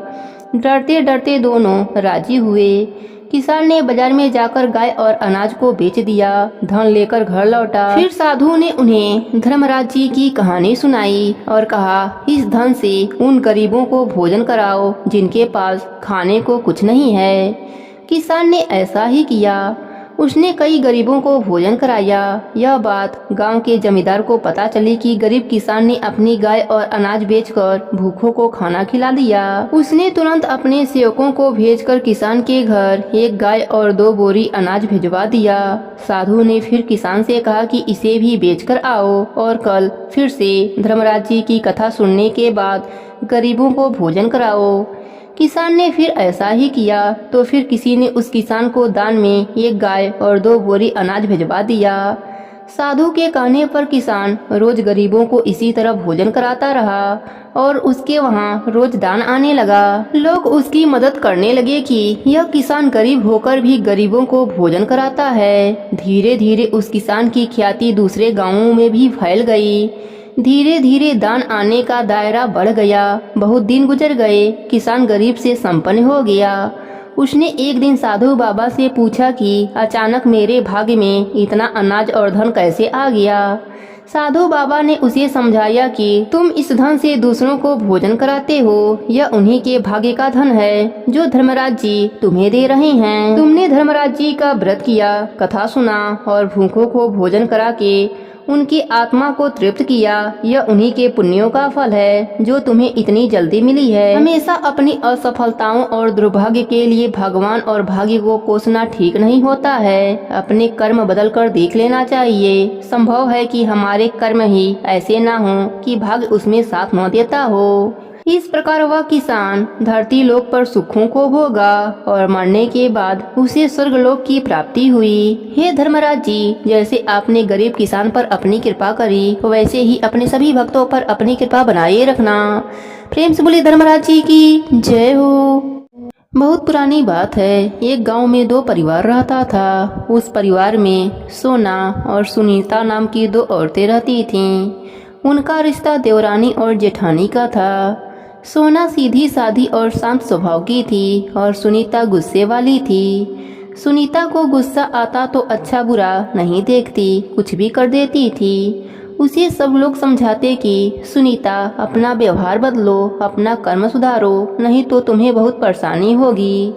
डरते डरते दोनों राजी हुए। किसान ने बाजार में जाकर गाय और अनाज को बेच दिया, धन लेकर घर लौटा। फिर साधु ने उन्हें धर्मराज जी की कहानी सुनाई और कहा, इस धन से उन गरीबों को भोजन कराओ जिनके पास खाने को कुछ नहीं है। किसान ने ऐसा ही किया। उसने कई गरीबों को भोजन कराया। यह बात गांव के जमींदार को पता चली कि गरीब किसान ने अपनी गाय और अनाज बेचकर भूखों को खाना खिला दिया। उसने तुरंत अपने सेवकों को भेजकर किसान के घर एक गाय और 2 बोरी अनाज भिजवा दिया। साधु ने फिर किसान से कहा कि इसे भी बेचकर आओ और कल फिर से धर्मराज जी की कथा सुनने के बाद गरीबों को भोजन कराओ। किसान ने फिर ऐसा ही किया तो फिर किसी ने उस किसान को दान में एक गाय और 2 बोरी अनाज भिजवा दिया। साधु के कहने पर किसान रोज गरीबों को इसी तरह भोजन कराता रहा और उसके वहाँ रोज दान आने लगा। लोग उसकी मदद करने लगे कि यह किसान गरीब होकर भी गरीबों को भोजन कराता है। धीरे धीरे उस किसान की ख्याति दूसरे गांवों में भी फैल गई। धीरे धीरे दान आने का दायरा बढ़ गया। बहुत दिन गुजर गए। किसान गरीब से संपन्न हो गया। उसने एक दिन साधु बाबा से पूछा कि अचानक मेरे भाग्य में इतना अनाज और धन कैसे आ गया। साधु बाबा ने उसे समझाया कि तुम इस धन से दूसरों को भोजन कराते हो, यह उन्हीं के भाग्य का धन है जो धर्मराज जी तुम्हें दे रहे हैं। तुमने धर्मराज जी का व्रत किया, कथा सुना और भूखों को भोजन करा के उनकी आत्मा को तृप्त किया। यह उन्हीं के पुण्यों का फल है जो तुम्हें इतनी जल्दी मिली है। हमेशा अपनी असफलताओं और दुर्भाग्य के लिए भगवान और भाग्य को कोसना ठीक नहीं होता है। अपने कर्म बदल कर देख लेना चाहिए। संभव है कि हमारे कर्म ही ऐसे ना हो कि भाग्य उसमें साथ न देता हो। इस प्रकार वह किसान धरती लोक पर सुखों को भोगा और मरने के बाद उसे स्वर्ग लोक की प्राप्ति हुई। हे धर्मराज जी, जैसे आपने गरीब किसान पर अपनी कृपा करी वैसे ही अपने सभी भक्तों पर अपनी कृपा बनाए रखना। प्रेम से बोले धर्मराज जी की जय हो। बहुत पुरानी बात है। एक गांव में 2 परिवार रहता था। उस परिवार में सोना और सुनीता नाम की 2 औरतें रहती थीं। उनका रिश्ता देवरानी और जेठानी का था। सोना सीधी सादी और शांत स्वभाव की थी और सुनीता गुस्से वाली थी। सुनीता को गुस्सा आता तो अच्छा बुरा नहीं देखती, कुछ भी कर देती थी। उसे सब लोग समझाते कि सुनीता अपना व्यवहार बदलो, अपना कर्म सुधारो, नहीं तो तुम्हें बहुत परेशानी होगी।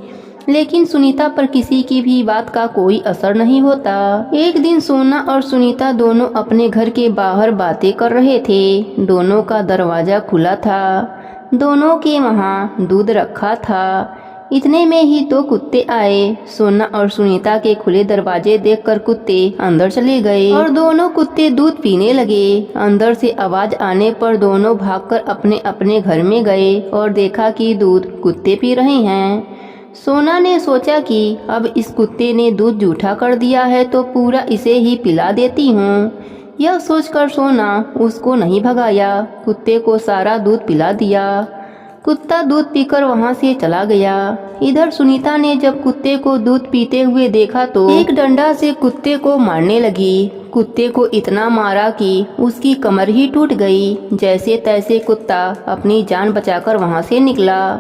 लेकिन सुनीता पर किसी की भी बात का कोई असर नहीं होता। एक दिन सोना और सुनीता दोनों अपने घर के बाहर बातें कर रहे थे। दोनों का दरवाजा खुला था। दोनों के वहाँ दूध रखा था। इतने में ही 2 कुत्ते आए। सोना और सुनीता के खुले दरवाजे देखकर कुत्ते अंदर चले गए और दोनों कुत्ते दूध पीने लगे। अंदर से आवाज आने पर दोनों भागकर अपने अपने घर में गए और देखा कि दूध कुत्ते पी रहे हैं। सोना ने सोचा कि अब इस कुत्ते ने दूध जूठा कर दिया है तो पूरा इसे ही पिला देती हूँ। यह सोचकर सोना उसको नहीं भगाया, कुत्ते को सारा दूध पिला दिया। कुत्ता दूध पीकर वहाँ से चला गया। इधर सुनीता ने जब कुत्ते को दूध पीते हुए देखा तो एक डंडा से कुत्ते को मारने लगी। कुत्ते को इतना मारा कि उसकी कमर ही टूट गई। जैसे तैसे कुत्ता अपनी जान बचाकर वहाँ से निकला।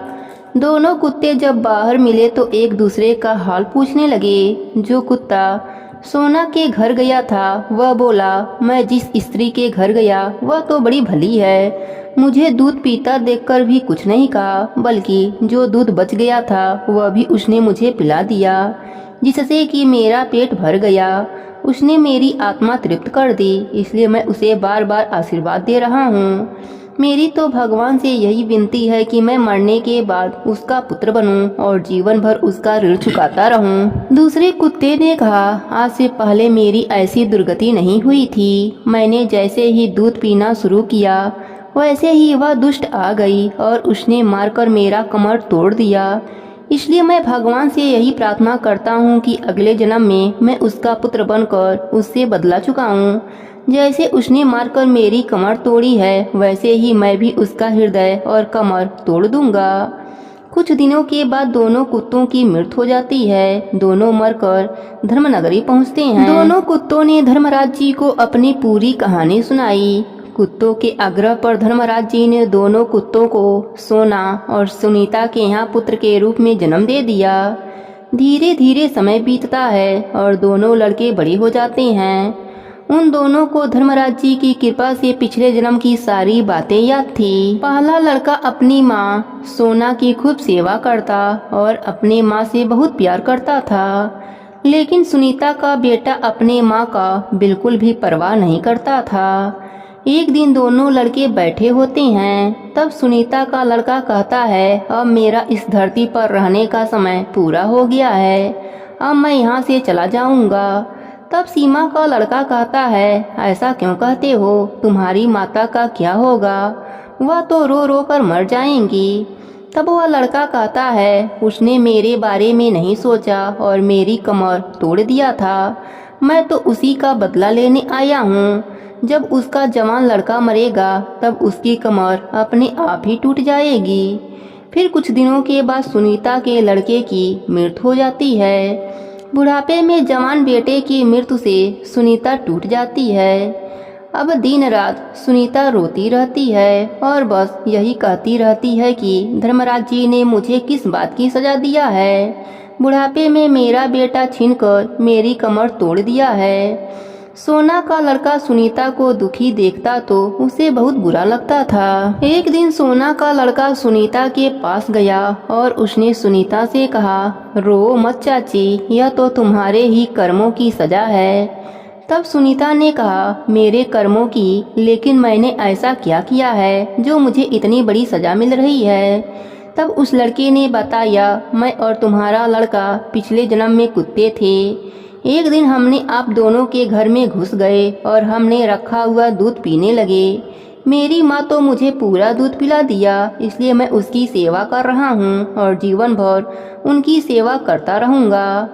दोनों कुत्ते जब बाहर मिले तो एक दूसरे का हाल पूछने लगे। जो कुत्ता सोना के घर गया था वह बोला, मैं जिस स्त्री के घर गया वह तो बड़ी भली है। मुझे दूध पीता देखकर भी कुछ नहीं कहा, बल्कि जो दूध बच गया था वह भी उसने मुझे पिला दिया, जिससे कि मेरा पेट भर गया। उसने मेरी आत्मा तृप्त कर दी, इसलिए मैं उसे बार बार आशीर्वाद दे रहा हूँ। मेरी तो भगवान से यही विनती है कि मैं मरने के बाद उसका पुत्र बनूं और जीवन भर उसका ऋण चुकाता रहूं। दूसरे कुत्ते ने कहा, आज से पहले मेरी ऐसी दुर्गति नहीं हुई थी। मैंने जैसे ही दूध पीना शुरू किया वैसे ही वह दुष्ट आ गई और उसने मारकर मेरा कमर तोड़ दिया। इसलिए मैं भगवान से यही प्रार्थना करता हूँ कि अगले जन्म में मैं उसका पुत्र बनकर उससे बदला चुकाऊं। जैसे उसने मारकर मेरी कमर तोड़ी है वैसे ही मैं भी उसका हृदय और कमर तोड़ दूंगा। कुछ दिनों के बाद दोनों कुत्तों की मृत्यु हो जाती है। दोनों मरकर धर्मनगरी पहुंचते हैं। दोनों कुत्तों ने धर्मराज जी को अपनी पूरी कहानी सुनाई। कुत्तों के आग्रह पर धर्मराज जी ने दोनों कुत्तों को सोना और सुनीता के यहाँ पुत्र के रूप में जन्म दे दिया। धीरे धीरे समय बीतता है और दोनों लड़के बड़े हो जाते हैं। उन दोनों को धर्मराज जी की कृपा से पिछले जन्म की सारी बातें याद थी। पहला लड़का अपनी माँ सोना की खूब सेवा करता और अपने माँ से बहुत प्यार करता था, लेकिन सुनीता का बेटा अपने माँ का बिल्कुल भी परवाह नहीं करता था। एक दिन दोनों लड़के बैठे होते हैं, तब सुनीता का लड़का कहता है, अब मेरा इस धरती पर रहने का समय पूरा हो गया है, अब मैं यहाँ से चला जाऊँगा। तब सीमा का लड़का कहता है, ऐसा क्यों कहते हो, तुम्हारी माता का क्या होगा, वह तो रो रो कर मर जाएंगी। तब वह लड़का कहता है, उसने मेरे बारे में नहीं सोचा और मेरी कमर तोड़ दिया था, मैं तो उसी का बदला लेने आया हूँ। जब उसका जवान लड़का मरेगा तब उसकी कमर अपने आप ही टूट जाएगी। फिर कुछ दिनों के बाद सुनीता के लड़के की मृत्यु हो जाती है। बुढ़ापे में जवान बेटे की मृत्यु से सुनीता टूट जाती है। अब दिन रात सुनीता रोती रहती है और बस यही कहती रहती है कि धर्मराज जी ने मुझे किस बात की सजा दिया है, बुढ़ापे में मेरा बेटा छीनकर मेरी कमर तोड़ दिया है। सोना का लड़का सुनीता को दुखी देखता तो उसे बहुत बुरा लगता था। एक दिन सोना का लड़का सुनीता के पास गया और उसने सुनीता से कहा, रो मत चाची, यह तो तुम्हारे ही कर्मों की सजा है। तब सुनीता ने कहा, मेरे कर्मों की, लेकिन मैंने ऐसा क्या किया है जो मुझे इतनी बड़ी सजा मिल रही है। तब उस लड़के ने बताया, मैं और तुम्हारा लड़का पिछले जन्म में कुत्ते थे। एक दिन हमने आप दोनों के घर में घुस गए और हमने रखा हुआ दूध पीने लगे। मेरी माँ तो मुझे पूरा दूध पिला दिया, इसलिए मैं उसकी सेवा कर रहा हूँ और जीवन भर उनकी सेवा करता रहूँगा।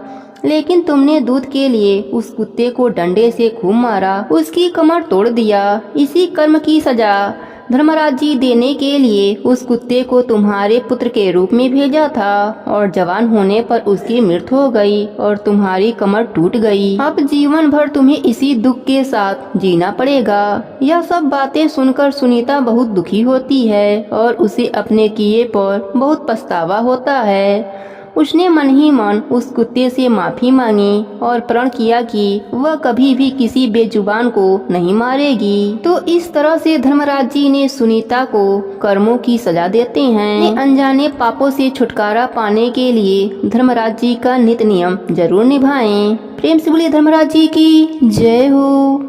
लेकिन तुमने दूध के लिए उस कुत्ते को डंडे से खूब मारा, उसकी कमर तोड़ दिया। इसी कर्म की सजा धर्मराज जी देने के लिए उस कुत्ते को तुम्हारे पुत्र के रूप में भेजा था और जवान होने पर उसकी मृत्यु हो गई और तुम्हारी कमर टूट गई। अब जीवन भर तुम्हें इसी दुख के साथ जीना पड़ेगा। यह सब बातें सुनकर सुनीता बहुत दुखी होती है और उसे अपने किए पर बहुत पछतावा होता है। उसने मन ही मन उस कुत्ते से माफी मांगी और प्रण किया कि वह कभी भी किसी बेजुबान को नहीं मारेगी। तो इस तरह से धर्मराज जी ने सुनीता को कर्मों की सजा देते हैं। अनजाने पापों से छुटकारा पाने के लिए धर्मराज जी का नित्य नियम जरूर निभाएं। प्रेम से बोलिए धर्मराज जी की जय हो।